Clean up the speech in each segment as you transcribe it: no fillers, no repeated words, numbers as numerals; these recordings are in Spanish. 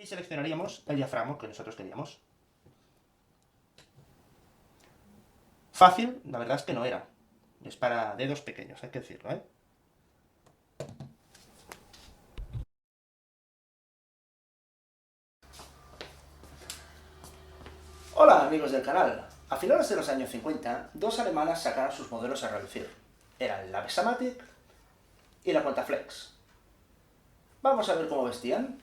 y seleccionaríamos el diafragma que nosotros queríamos. Fácil, la verdad es que no era. Es para dedos pequeños, hay que decirlo, ¿eh? Hola amigos del canal. A finales de los años 50, dos alemanas sacaron sus modelos a relucir. Eran la Besamatic y la Contaflex. Vamos a ver cómo vestían.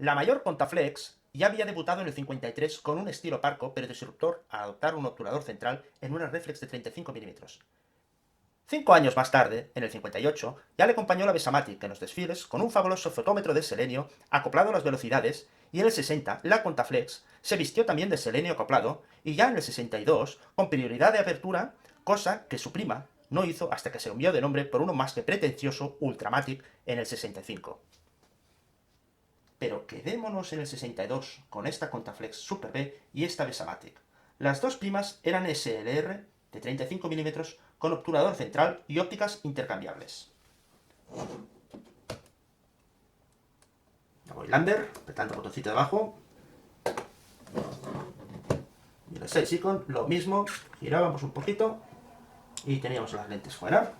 La mayor Contaflex ya había debutado en el 53 con un estilo parco pero disruptor al adoptar un obturador central en una reflex de 35 mm. 5 años más tarde, en el 58, ya le acompañó la Besamatic en los desfiles con un fabuloso fotómetro de selenio acoplado a las velocidades, y en el 60 la Contaflex se vistió también de selenio acoplado, y ya en el 62 con prioridad de apertura, cosa que su prima no hizo hasta que se cambió de nombre por uno más que pretencioso, Ultramatic, en el 65. Pero quedémonos en el 62 con esta Contaflex Super B y esta Besamatic. Las dos primas eran SLR de 35 mm con obturador central y ópticas intercambiables. La Voigtlander, apretando el botoncito de abajo. Y la Seisicon, lo mismo, girábamos un poquito y teníamos las lentes fuera.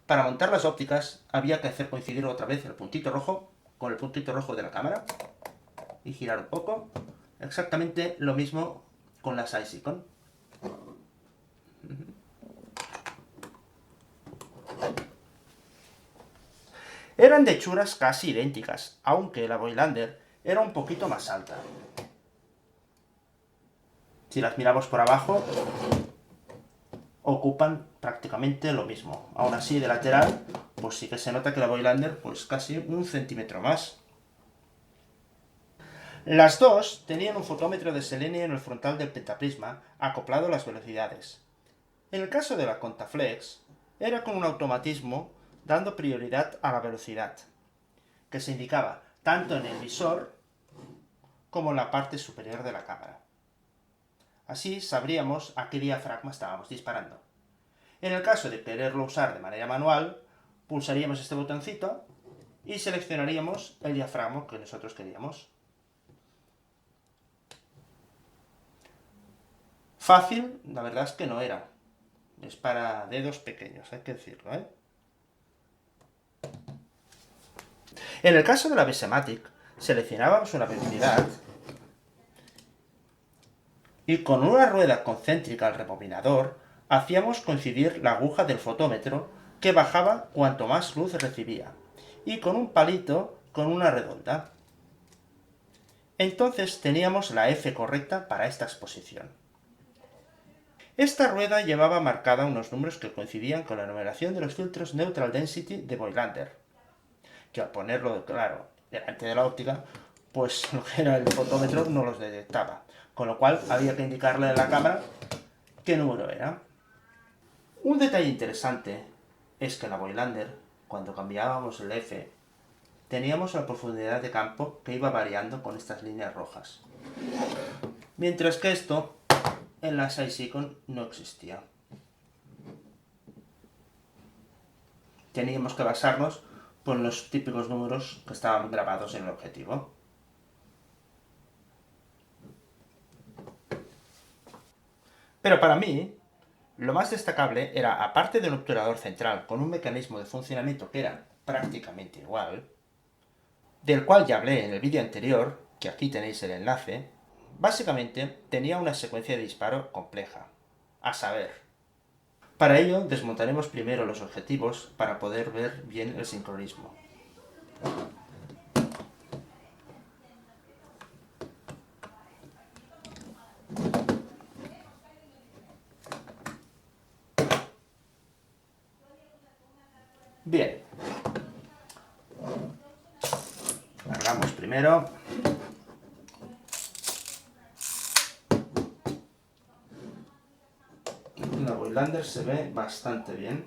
Para montar las ópticas había que hacer coincidir otra vez el puntito rojo con el puntito rojo de la cámara y girar un poco. Exactamente lo mismo con la Seisicon. Eran de hechuras casi idénticas, aunque la Voigtlander era un poquito más alta. Si las miramos por abajo, ocupan prácticamente lo mismo. Aún así, de lateral, pues sí que se nota que la Voigtlander, pues casi un centímetro más. Las dos tenían un fotómetro de selenio en el frontal del pentaprisma, acoplado a las velocidades. En el caso de la Contaflex, era con un automatismo dando prioridad a la velocidad, que se indicaba tanto en el visor como en la parte superior de la cámara. Así sabríamos a qué diafragma estábamos disparando. En el caso de quererlo usar de manera manual, pulsaríamos este botoncito y seleccionaríamos el diafragma que nosotros queríamos. Fácil, la verdad es que no era. Es para dedos pequeños, hay que decirlo, ¿eh? En el caso de la Besamatic, seleccionábamos una velocidad y con una rueda concéntrica al rebobinador hacíamos coincidir la aguja del fotómetro, que bajaba cuanto más luz recibía, y con un palito con una redonda. Entonces teníamos la F correcta para esta exposición. Esta rueda llevaba marcada unos números que coincidían con la numeración de los filtros Neutral Density de Voigtlander, que al ponerlo, claro, delante de la óptica, pues lo que era el fotómetro no los detectaba, con lo cual había que indicarle a la cámara qué número era. Un detalle interesante es que en la Voigtlander, cuando cambiábamos el F, teníamos la profundidad de campo que iba variando con estas líneas rojas. Mientras que esto, en la Seisicon, no existía. Teníamos que basarnos por los típicos números que estaban grabados en el objetivo. Pero para mí, lo más destacable era, aparte de un obturador central con un mecanismo de funcionamiento que era prácticamente igual, del cual ya hablé en el vídeo anterior, que aquí tenéis el enlace, básicamente tenía una secuencia de disparo compleja. A saber, para ello desmontaremos primero los objetivos para poder ver bien el sincronismo. Bien. Cargamos primero. La Voigtlander se ve bastante bien.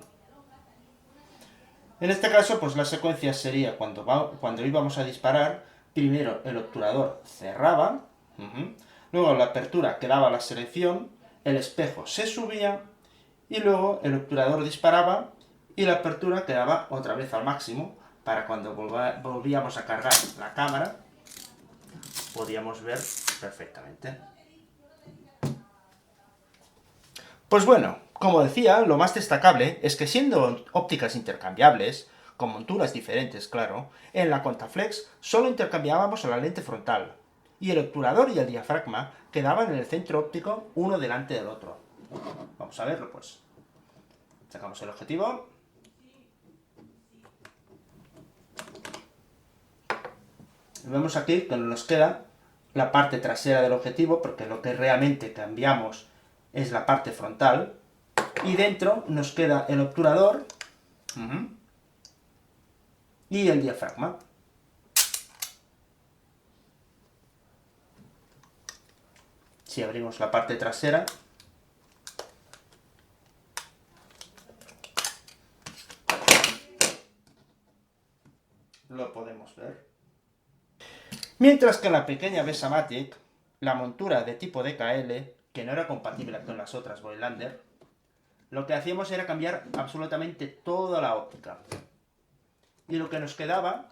En este caso, pues la secuencia sería cuando íbamos a disparar, primero el obturador cerraba, luego la apertura quedaba la selección, el espejo se subía y luego el obturador disparaba y la apertura quedaba otra vez al máximo para cuando volvíamos a cargar la cámara podíamos ver perfectamente. Pues bueno, como decía, lo más destacable es que siendo ópticas intercambiables, con monturas diferentes, claro, en la Contaflex solo intercambiábamos la lente frontal, y el obturador y el diafragma quedaban en el centro óptico uno delante del otro. Vamos a verlo pues. Sacamos el objetivo. Vemos aquí que nos queda la parte trasera del objetivo, porque lo que realmente cambiamos es la parte frontal, y dentro nos queda el obturador y el diafragma. Si abrimos la parte trasera, lo podemos ver. Mientras que en la pequeña Besamatic, la montura de tipo DKL, que no era compatible con las otras Voigtlander, lo que hacíamos era cambiar absolutamente toda la óptica. Y lo que nos quedaba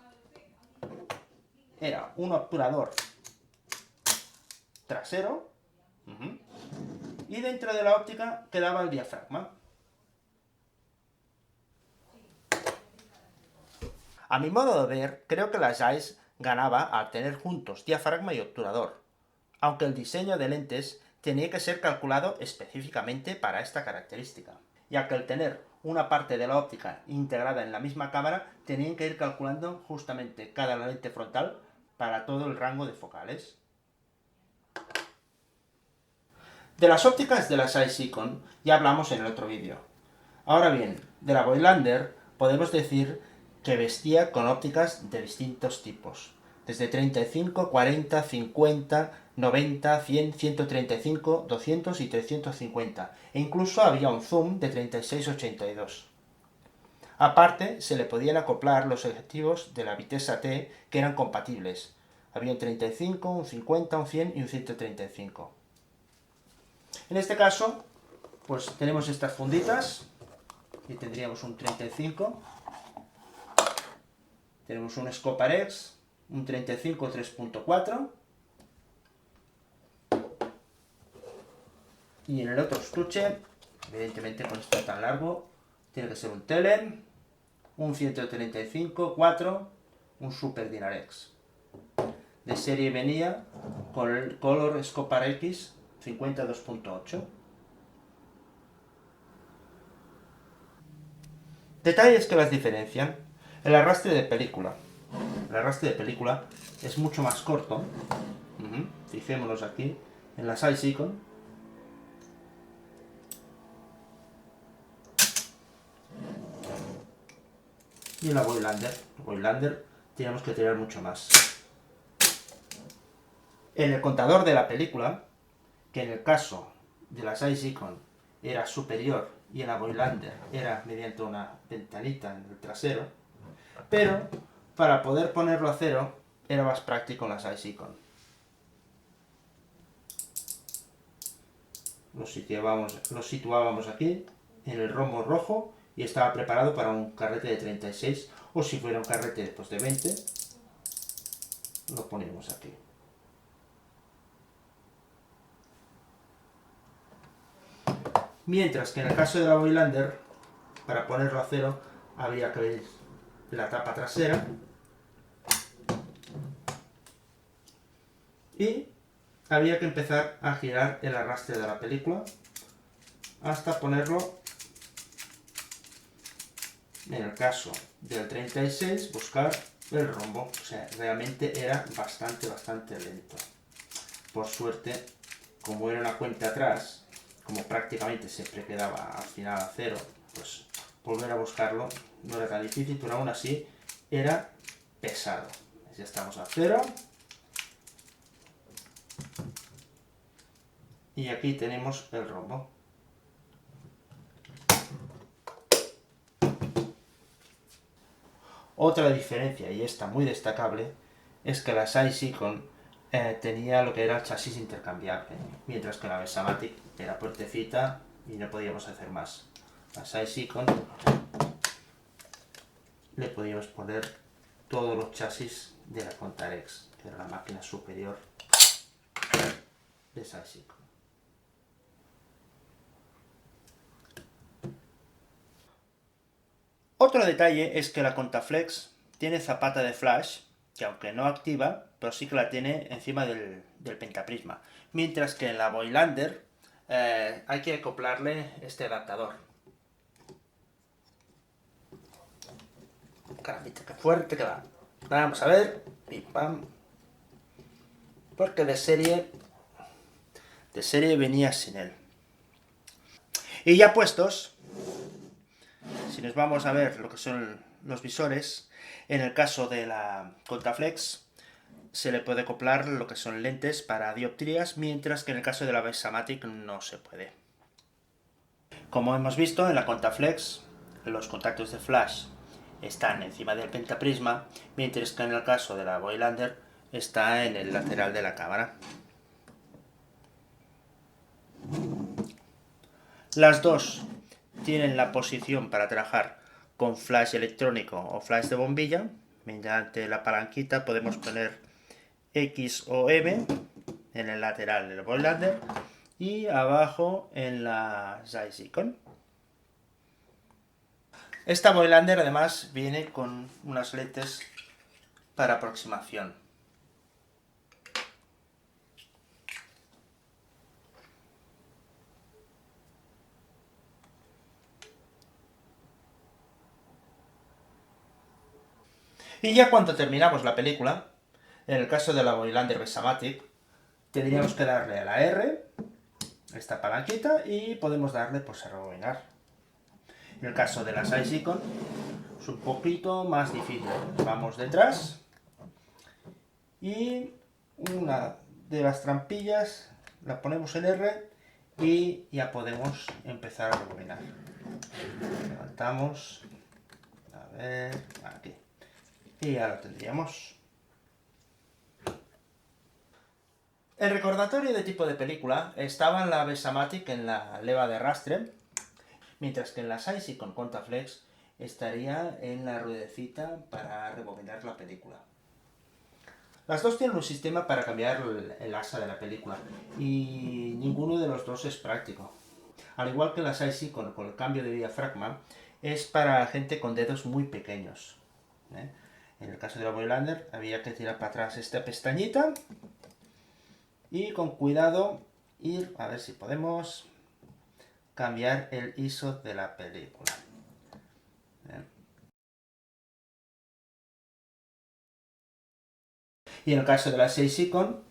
era un obturador trasero, y dentro de la óptica quedaba el diafragma. A mi modo de ver, creo que la Zeiss ganaba al tener juntos diafragma y obturador, aunque el diseño de lentes tenía que ser calculado específicamente para esta característica, ya que al tener una parte de la óptica integrada en la misma cámara, tenían que ir calculando justamente cada lente frontal para todo el rango de focales. De las ópticas de la Zeiss Ikon ya hablamos en el otro vídeo. Ahora bien, de la Voigtlander podemos decir que vestía con ópticas de distintos tipos, desde 35, 40, 50, 90, 100, 135, 200 y 350, e incluso había un zoom de 36-82. Aparte, se le podían acoplar los objetivos de la Vitessa T que eran compatibles. Había un 35, un 50, un 100 y un 135. En este caso, pues tenemos estas funditas, y tendríamos un 35, tenemos un Scoparex, un 35 3.4, y en el otro estuche, evidentemente con esto tan largo, tiene que ser un Telen, un 135 4, un Super Dinarex. De serie venía con el Color Scoparex 52.8. Detalles que las diferencian. El arrastre de película. El arrastre de película es mucho más corto. Fijémonos aquí en la Zeiss Ikon. Y en la Voigtlander. La Voigtlander tenemos que tirar mucho más. En el contador de la película, que en el caso de la Zeiss Ikon era superior y en la Voigtlander era mediante una ventanita en el trasero, pero para poder ponerlo a cero era más práctico en la Zeiss Ikon. Lo situábamos aquí en el rombo rojo y estaba preparado para un carrete de 36, o si fuera un carrete pues, de 20, lo ponemos aquí. Mientras que en el caso de la Voigtlander, para ponerlo a cero, habría que abrir la tapa trasera y había que empezar a girar el arrastre de la película hasta ponerlo, en el caso del 36, buscar el rombo. O sea, realmente era bastante lento. Por suerte, como era una cuenta atrás, como prácticamente siempre quedaba al final a cero, pues volver a buscarlo no era tan difícil, pero aún así era pesado. Ya estamos a cero. Y aquí tenemos el rombo. Otra diferencia, y esta muy destacable, es que la Saisicon tenía lo que era el chasis intercambiable, mientras que la Besamatic era puertecita y no podíamos hacer más. La Saisicon le podíamos poner todos los chasis de la Contarex, que era la máquina superior de Saisicon. Otro detalle es que la Contaflex tiene zapata de flash, que aunque no activa, pero sí que la tiene encima del pentaprisma. Mientras que en la Voigtlander hay que acoplarle este adaptador. Carambita, qué fuerte que va. Vamos a ver. Pim pam. Porque de serie venía sin él. Y ya puestos, si nos vamos a ver lo que son los visores, en el caso de la Contaflex se le puede acoplar lo que son lentes para dioptrías, mientras que en el caso de la Besamatic no se puede. Como hemos visto, en la Contaflex los contactos de flash están encima del pentaprisma, mientras que en el caso de la Voigtlander está en el lateral de la cámara. Las dos tienen la posición para trabajar con flash electrónico o flash de bombilla. Mediante la palanquita podemos poner X o M en el lateral del Voigtlander y abajo en la Saisicon. Esta Voigtlander además viene con unas lentes para aproximación. Y ya cuando terminamos la película, en el caso de la Voigtlander Besamatic, tendríamos que darle a la R, esta palanquita, y podemos darle pues a rebobinar. En el caso de la Saisicon es un poquito más difícil. Vamos detrás y una de las trampillas la ponemos en R y ya podemos empezar a rebobinar. Levantamos, a ver, aquí, y ya lo tendríamos. El recordatorio de tipo de película estaba en la Besamatic en la leva de arrastre, mientras que en la Saisicon Contaflex estaría en la ruedecita para rebobinar la película. Las dos tienen un sistema para cambiar el asa de la película y ninguno de los dos es práctico. Al igual que la Saisicon con el cambio de diafragma, es para gente con dedos muy pequeños. En el caso de la Voigtlander había que tirar para atrás esta pestañita y con cuidado ir a ver si podemos cambiar el ISO de la película. Y en el caso de la Saisicon,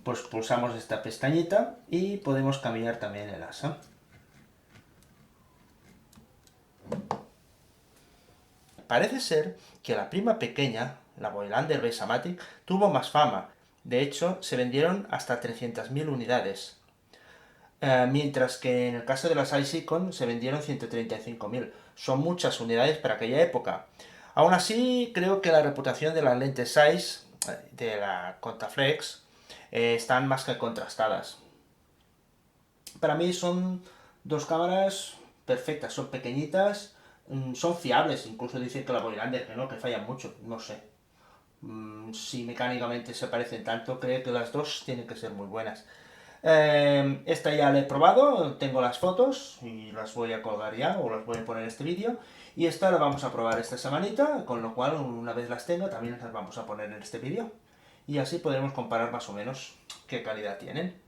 pues pulsamos esta pestañita y podemos cambiar también el asa. Parece ser que la prima pequeña, la Voigtlander Besamatic, tuvo más fama. De hecho, se vendieron hasta 300.000 unidades. Mientras que en el caso de la Saisicon se vendieron 135.000. Son muchas unidades para aquella época. Aún así, creo que la reputación de las lentes Zeiss, de la Contaflex, están más que contrastadas. Para mí son dos cámaras perfectas, son pequeñitas, son fiables, incluso dicen que la Voigtlander que no, que fallan mucho, no sé. Si mecánicamente se parecen tanto, creo que las dos tienen que ser muy buenas. Esta ya la he probado, tengo las fotos y las voy a colgar ya, o las voy a poner en este vídeo. Y esta la vamos a probar esta semanita, con lo cual una vez las tenga también las vamos a poner en este vídeo. Y así podremos comparar más o menos qué calidad tienen.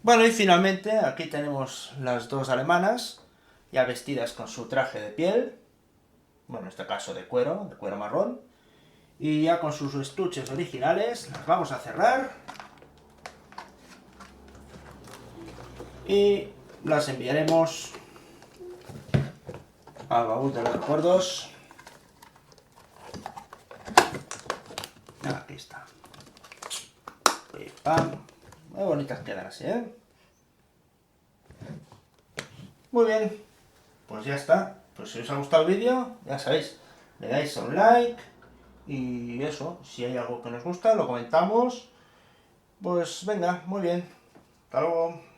Bueno, y finalmente aquí tenemos las dos alemanas, ya vestidas con su traje de piel, bueno, en este caso de cuero marrón, y ya con sus estuches originales. Las vamos a cerrar y las enviaremos al baúl de los recuerdos. Aquí está. Y ¡pam! Muy bonitas quedan así, ¿eh? Muy bien, pues ya está. Pues si os ha gustado el vídeo, ya sabéis, le dais a un like y eso, si hay algo que nos gusta, lo comentamos. Pues venga, muy bien. Hasta luego.